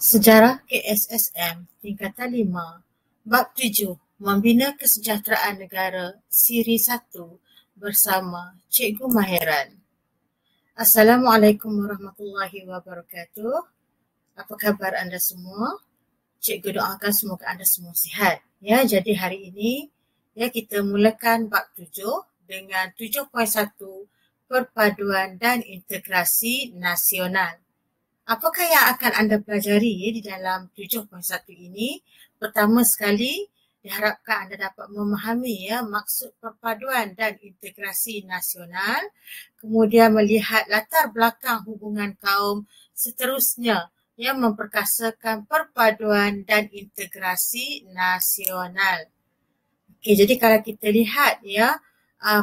Sejarah KSSM Tingkatan 5 Bab 7 Membina Kesejahteraan Negara Siri 1 bersama Cikgu Mahiran. Assalamualaikum warahmatullahi wabarakatuh. Apa khabar anda semua? Cikgu doakan semoga anda semua sihat. Ya, jadi hari ini kita mulakan bab 7 dengan 7.1 Perpaduan dan Integrasi Nasional. Apakah yang akan anda pelajari di dalam 7.1 ini? Pertama sekali, diharapkan anda dapat memahami maksud perpaduan dan integrasi nasional, kemudian melihat latar belakang hubungan kaum, seterusnya yang memperkasakan perpaduan dan integrasi nasional. Okey, jadi kalau kita lihat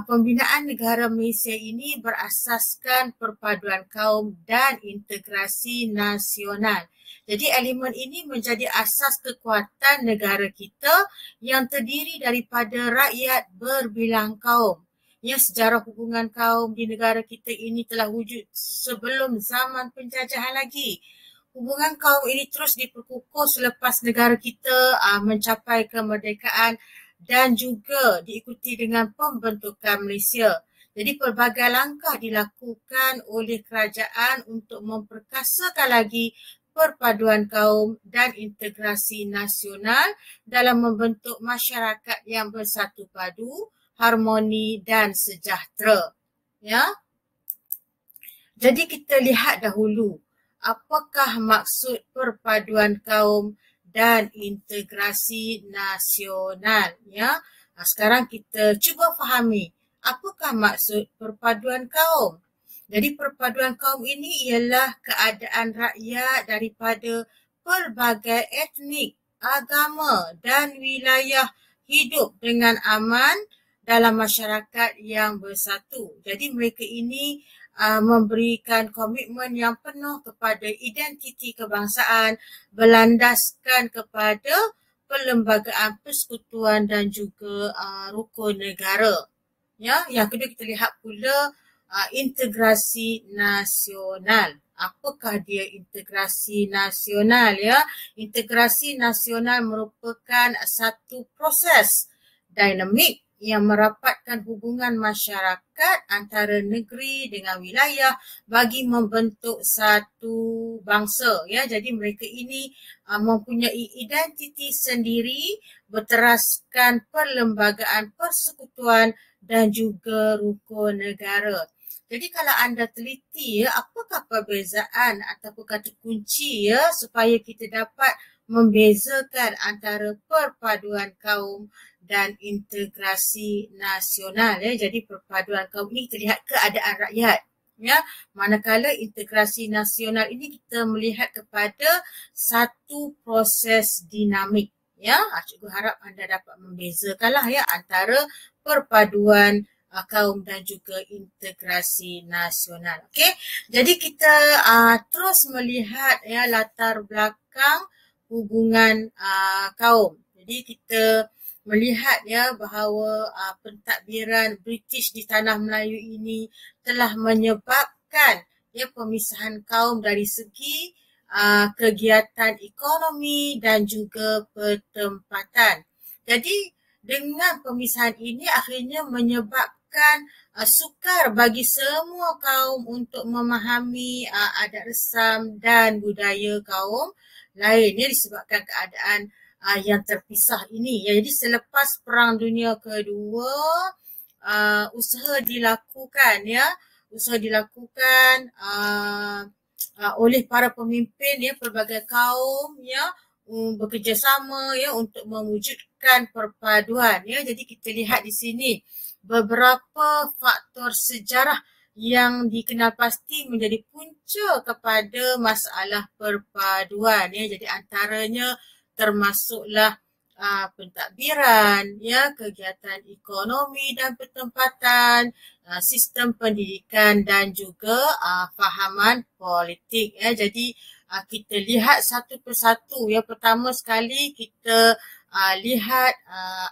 pembinaan negara Malaysia ini berasaskan perpaduan kaum dan integrasi nasional. Jadi elemen ini menjadi asas kekuatan negara kita yang terdiri daripada rakyat berbilang kaum. Sejarah hubungan kaum di negara kita ini telah wujud sebelum zaman penjajahan lagi. Hubungan kaum ini terus diperkukuh selepas negara kita mencapai kemerdekaan dan juga diikuti dengan pembentukan Malaysia. Jadi pelbagai langkah dilakukan oleh kerajaan untuk memperkasakan lagi perpaduan kaum dan integrasi nasional dalam membentuk masyarakat yang bersatu padu, harmoni dan sejahtera. Jadi kita lihat dahulu apakah maksud perpaduan kaum dan integrasi nasional. Sekarang kita cuba fahami apakah maksud perpaduan kaum. Jadi perpaduan kaum ini ialah keadaan rakyat daripada pelbagai etnik, agama dan wilayah hidup dengan aman dalam masyarakat yang bersatu. Jadi mereka ini memberikan komitmen yang penuh kepada identiti kebangsaan, berlandaskan kepada perlembagaan persekutuan dan juga rukun negara. Yang kedua kita lihat pula integrasi nasional. Apakah dia integrasi nasional? Integrasi nasional merupakan satu proses dinamik yang merapatkan hubungan masyarakat antara negeri dengan wilayah bagi membentuk satu bangsa. Jadi mereka ini mempunyai identiti sendiri berteraskan perlembagaan persekutuan dan juga rukun negara. Jadi kalau anda teliti apakah perbezaan ataupun kata kunci supaya kita dapat membezakan antara perpaduan kaum dan integrasi nasional. Jadi perpaduan kaum ini terlihat keadaan rakyat. Manakala integrasi nasional ini kita melihat kepada satu proses dinamik. Cikgu harap anda dapat membezakanlah antara perpaduan kaum dan juga integrasi nasional. Okey, jadi kita terus melihat latar belakang hubungan kaum. Jadi kita melihat bahawa pentadbiran British di tanah Melayu ini telah menyebabkan pemisahan kaum dari segi kegiatan ekonomi dan juga pertempatan. Jadi dengan pemisahan ini akhirnya menyebabkan sukar bagi semua kaum untuk memahami adat resam dan budaya kaum lain disebabkan keadaan yang terpisah ini. Jadi selepas Perang Dunia Kedua, usaha dilakukan oleh para pemimpin pelbagai kaum bekerjasama untuk mewujudkan perpaduan. Jadi kita lihat di sini beberapa faktor sejarah yang dikenal pasti menjadi punca kepada masalah perpaduan. Jadi antaranya termasuklah pentadbiran, kegiatan ekonomi dan pertempatan, sistem pendidikan dan juga fahaman politik. Jadi kita lihat satu persatu. Pertama sekali kita lihat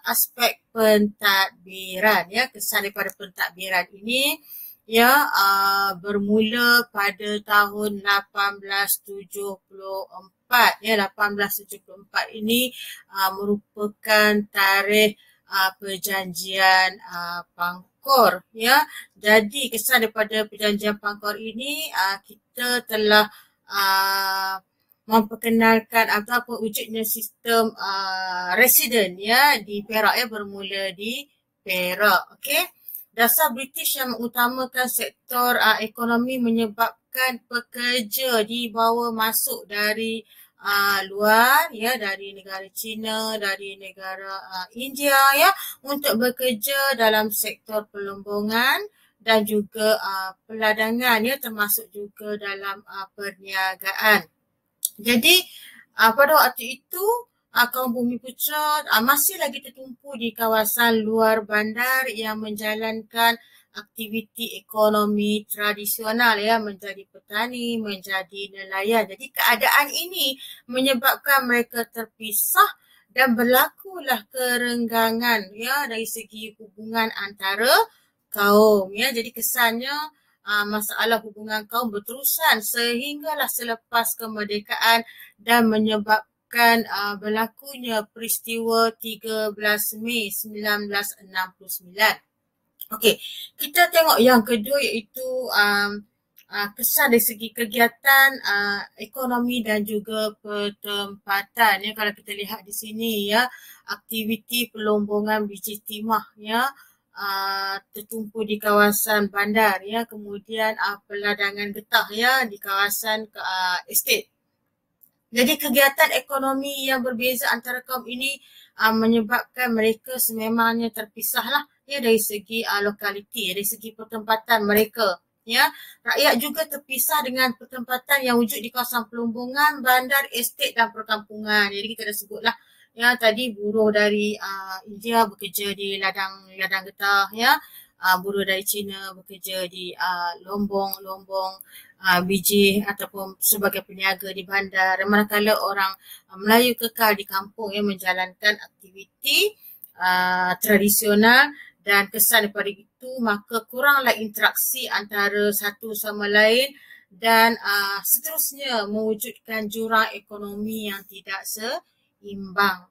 aspek pentadbiran. Kesan daripada pentadbiran ini bermula pada tahun 1874. 1874 ini merupakan tarikh perjanjian Pangkor. Jadi kesan daripada perjanjian Pangkor ini kita telah memperkenalkan apa wujudnya sistem residen di Perak bermula di Perak. Okey. Dasar British yang mengutamakan sektor ekonomi menyebabkan pekerja dibawa masuk dari luar dari negara China, dari negara India untuk bekerja dalam sektor perlombongan dan juga peladangan termasuk juga dalam perniagaan. Jadi pada waktu itu kaum Bumiputera masih lagi tertumpu di kawasan luar bandar yang menjalankan aktiviti ekonomi tradisional menjadi petani, menjadi nelayan. Jadi keadaan ini menyebabkan mereka terpisah dan berlakulah kerenggangan dari segi hubungan antara kaum. Jadi kesannya masalah hubungan kaum berterusan sehinggalah selepas kemerdekaan dan menyebabkan berlakunya peristiwa 13 Mei 1969. Okey, kita tengok yang kedua iaitu kesan dari segi kegiatan ekonomi dan juga pertempatan. Kalau kita lihat di sini aktiviti perlombongan biji timah tertumpu di kawasan bandar kemudian peladangan getah di kawasan estate. Jadi kegiatan ekonomi yang berbeza antara kaum ini menyebabkan mereka sememangnya terpisahlah dari segi lokaliti, dari segi pertempatan mereka. Rakyat juga terpisah dengan pertempatan yang wujud di kawasan perlombongan, bandar, estate dan perkampungan. Jadi kita dah sebutlah tadi buruh dari India bekerja di ladang getah buruh dari China bekerja di lombong biji ataupun sebagai peniaga di bandar. Manakala orang Melayu kekal di kampung menjalankan aktiviti tradisional dan kesan daripada itu maka kuranglah interaksi antara satu sama lain dan seterusnya mewujudkan jurang ekonomi yang tidak seimbang.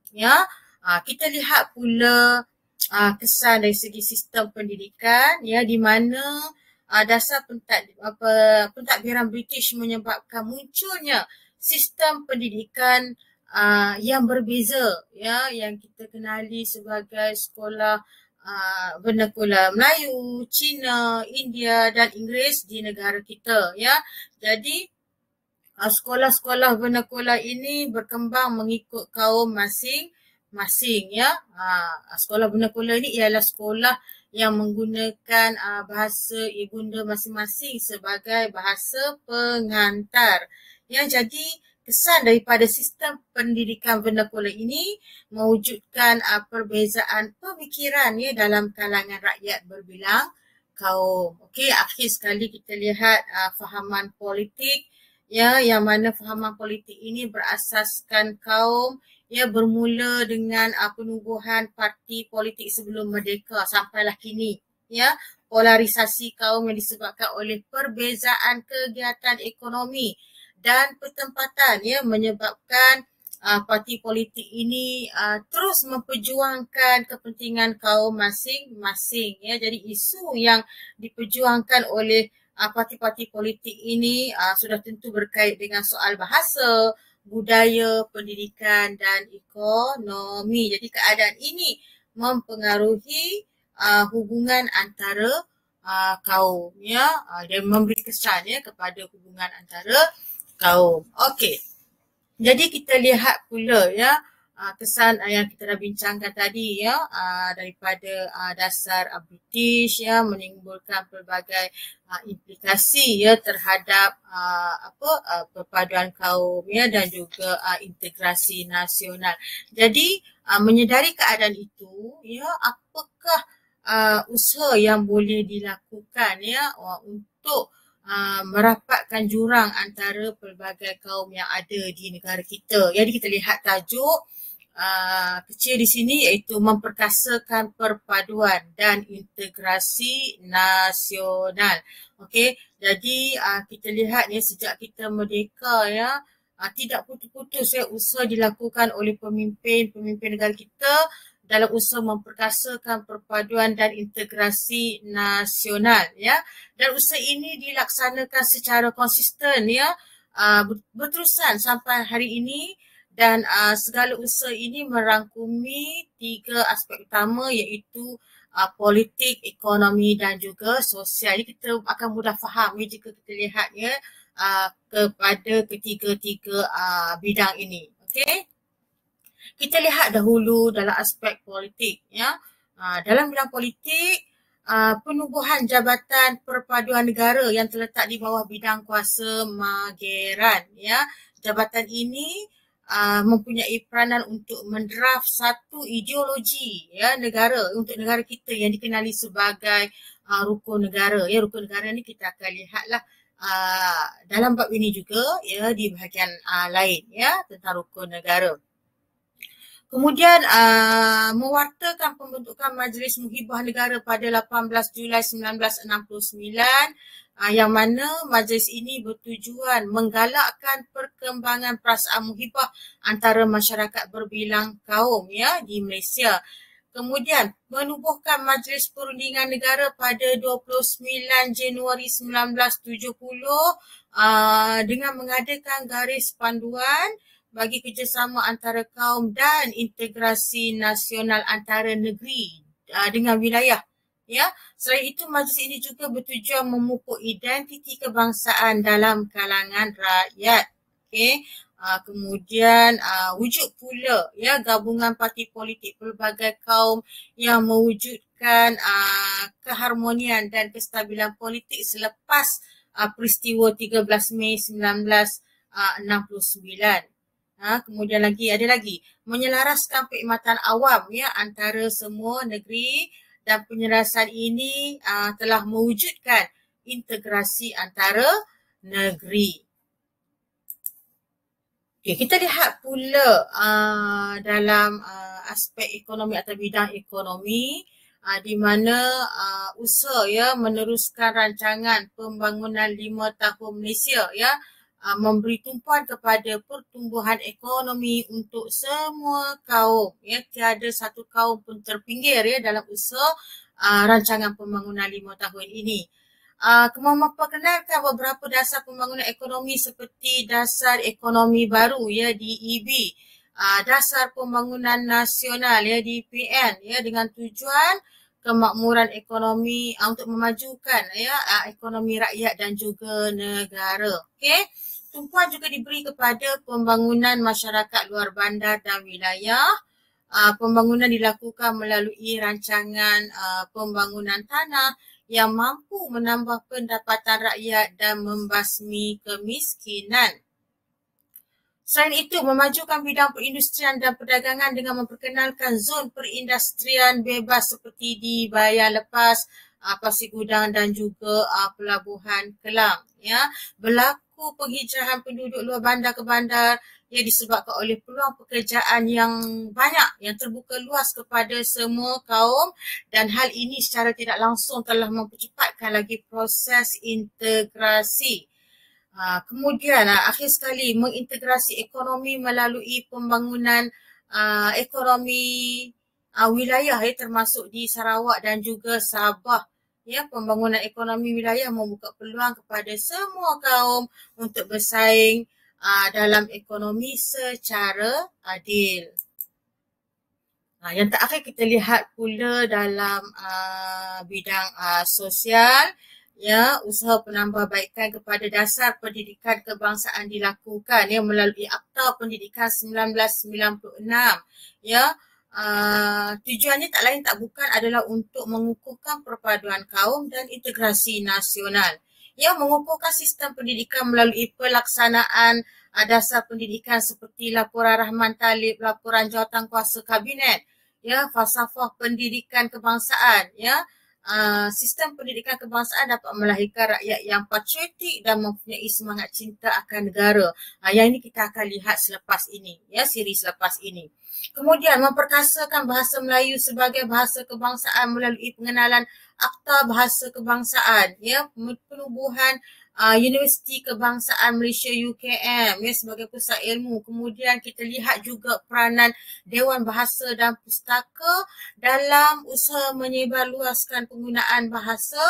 Kita lihat pula kesan dari segi sistem pendidikan di mana dasar pentadbiran British menyebabkan munculnya sistem pendidikan yang berbeza yang kita kenali sebagai sekolah vernakular Melayu, Cina, India dan Inggeris di negara kita. Jadi sekolah-sekolah vernakular ini berkembang mengikut kaum masing-masing. Sekolah vernakular ini ialah sekolah yang menggunakan bahasa ibunda masing-masing sebagai bahasa pengantar. Jadi kesan daripada sistem pendidikan vernakular ini mewujudkan perbezaan pemikiran dalam kalangan rakyat berbilang kaum. Okey, akhir sekali kita lihat fahaman politik yang mana fahaman politik ini berasaskan kaum bermula dengan penubuhan parti politik sebelum merdeka sampailah kini. Polarisasi kaum yang disebabkan oleh perbezaan kegiatan ekonomi dan pertempatan menyebabkan parti politik ini terus memperjuangkan kepentingan kaum masing-masing. Jadi isu yang diperjuangkan oleh parti-parti politik ini sudah tentu berkait dengan soal bahasa, budaya, pendidikan dan ekonomi. Jadi keadaan ini mempengaruhi hubungan antara kaum dan memberi kesan kepada hubungan antara kaum. Okey. Jadi kita lihat pula kesan yang kita dah bincangkan tadi daripada dasar British menimbulkan pelbagai implikasi terhadap perpaduan kaum dan juga integrasi nasional. Jadi menyedari keadaan itu apakah usaha yang boleh dilakukan untuk merapatkan jurang antara pelbagai kaum yang ada di negara kita. Jadi kita lihat tajuk kecil di sini iaitu memperkasakan perpaduan dan integrasi nasional. Okey, jadi kita lihat ya sejak kita merdeka ya, tidak putus-putus ya usaha dilakukan oleh pemimpin negara kita dalam usaha memperkasakan perpaduan dan integrasi nasional ya. Dan usaha ini dilaksanakan secara konsisten ya, berterusan sampai hari ini. Dan segala usaha ini merangkumi 3 aspek utama iaitu politik, ekonomi dan juga sosial. Jadi kita akan mudah faham ya jika kita lihat ya kepada ketiga-tiga bidang ini. Okey. Kita lihat dahulu dalam aspek politik ya. Dalam bidang politik, penubuhan Jabatan Perpaduan Negara yang terletak di bawah bidang kuasa Mageran ya. Jabatan ini mempunyai peranan untuk mendraft satu ideologi ya negara untuk negara kita yang dikenali sebagai rukun negara ya. Rukun negara ni kita akan lihatlah dalam bab ini juga ya di bahagian lain ya tentang rukun negara. Kemudian mewartakan pembentukan Majlis Muhibah Negara pada 18 Julai 1969 yang mana majlis ini bertujuan menggalakkan perkembangan perasaan muhibah antara masyarakat berbilang kaum ya di Malaysia. Kemudian menubuhkan Majlis Perundingan Negara pada 29 Januari 1970 dengan mengadakan garis panduan bagi kerjasama antara kaum dan integrasi nasional antara negeri dengan wilayah. Ya, selain itu majlis ini juga bertujuan memupuk identiti kebangsaan dalam kalangan rakyat. Okey. Kemudian wujud pula ya gabungan parti politik pelbagai kaum yang mewujudkan keharmonian dan kestabilan politik selepas peristiwa 13 Mei 1969. Kemudian ada lagi menyelaraskan perkhidmatan awam ya antara semua negeri. Dan penyelarasan ini telah mewujudkan integrasi antara negeri. Okay, kita lihat pula dalam aspek ekonomi atau bidang ekonomi di mana usaha ya meneruskan rancangan pembangunan 5 tahun Malaysia ya memberi tumpuan kepada pertumbuhan ekonomi untuk semua kaum ya, tiada satu kaum pun terpinggir ya dalam usaha rancangan pembangunan 5 tahun ini. Memperkenalkan beberapa dasar pembangunan ekonomi seperti dasar ekonomi baru ya DEB, dasar pembangunan nasional ya DPN ya dengan tujuan kemakmuran ekonomi untuk memajukan ya ekonomi rakyat dan juga negara. Okey. Tumpuan juga diberi kepada pembangunan masyarakat luar bandar dan wilayah. Pembangunan dilakukan melalui rancangan pembangunan tanah yang mampu menambah pendapatan rakyat dan membasmi kemiskinan. Selain itu, memajukan bidang perindustrian dan perdagangan dengan memperkenalkan zon perindustrian bebas seperti di Bayan Lepas, Pasir Gudang dan juga Pelabuhan Kelang. Ya. Berlaku penghijrahan penduduk luar bandar ke bandar yang disebabkan oleh peluang pekerjaan yang banyak yang terbuka luas kepada semua kaum dan hal ini secara tidak langsung telah mempercepatkan lagi proses integrasi. Kemudian akhir sekali mengintegrasi ekonomi melalui pembangunan ekonomi wilayah termasuk di Sarawak dan juga Sabah. Ya, pembangunan ekonomi wilayah membuka peluang kepada semua kaum untuk bersaing dalam ekonomi secara adil. Yang terakhir kita lihat pula dalam bidang sosial. Ya, usaha penambahbaikan kepada dasar pendidikan kebangsaan dilakukan ya melalui Akta Pendidikan 1996. Ya, tujuannya tak lain tak bukan adalah untuk mengukuhkan perpaduan kaum dan integrasi nasional. Ia mengukuhkan sistem pendidikan melalui pelaksanaan dasar pendidikan seperti laporan Rahman Talib, laporan jawatankuasa kabinet, ya, falsafah pendidikan kebangsaan, ya. sistem pendidikan kebangsaan dapat melahirkan rakyat yang patriotik dan mempunyai semangat cinta akan negara. Yang ini kita akan lihat selepas ini, ya, siri selepas ini. Kemudian memperkasakan bahasa Melayu sebagai bahasa kebangsaan melalui pengenalan Akta Bahasa Kebangsaan, ya, penubuhan Universiti Kebangsaan Malaysia UKM, ya, sebagai pusat ilmu. Kemudian kita lihat juga peranan Dewan Bahasa dan Pustaka dalam usaha menyebarluaskan penggunaan bahasa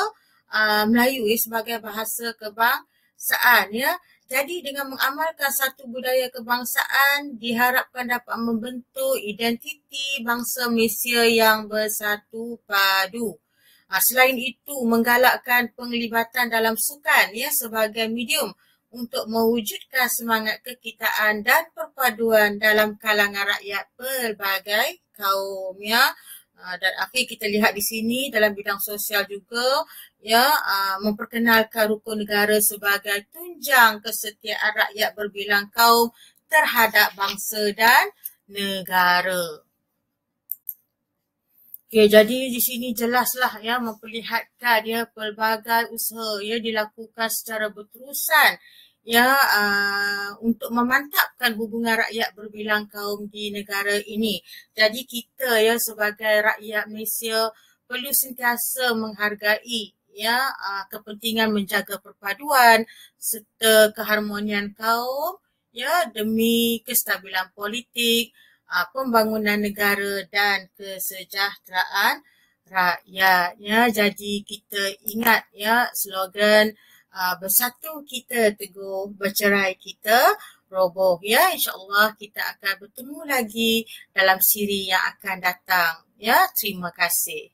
Melayu, ya, sebagai bahasa kebangsaan, ya. Jadi dengan mengamalkan satu budaya kebangsaan diharapkan dapat membentuk identiti bangsa Malaysia yang bersatu padu. Selain itu, menggalakkan penglibatan dalam sukan, ya, sebagai medium untuk mewujudkan semangat kekitaan dan perpaduan dalam kalangan rakyat pelbagai kaum, ya. Dan akhir kita lihat di sini dalam bidang sosial juga, ya, memperkenalkan rukun negara sebagai tunjang kesetiaan rakyat berbilang kaum terhadap bangsa dan negara. Okay, jadi di sini jelaslah, ya, memperlihatkan, ya, pelbagai usaha, ya, dilakukan secara berterusan, ya, untuk memantapkan hubungan rakyat berbilang kaum di negara ini. Jadi kita, ya, sebagai rakyat Malaysia perlu sentiasa menghargai, ya, kepentingan menjaga perpaduan serta keharmonian kaum, ya, demi kestabilan politik, pembangunan negara dan kesejahteraan rakyatnya. Jadi kita ingat, ya, slogan bersatu kita teguh, bercerai kita roboh, ya. InsyaAllah kita akan bertemu lagi dalam siri yang akan datang, ya. Terima kasih.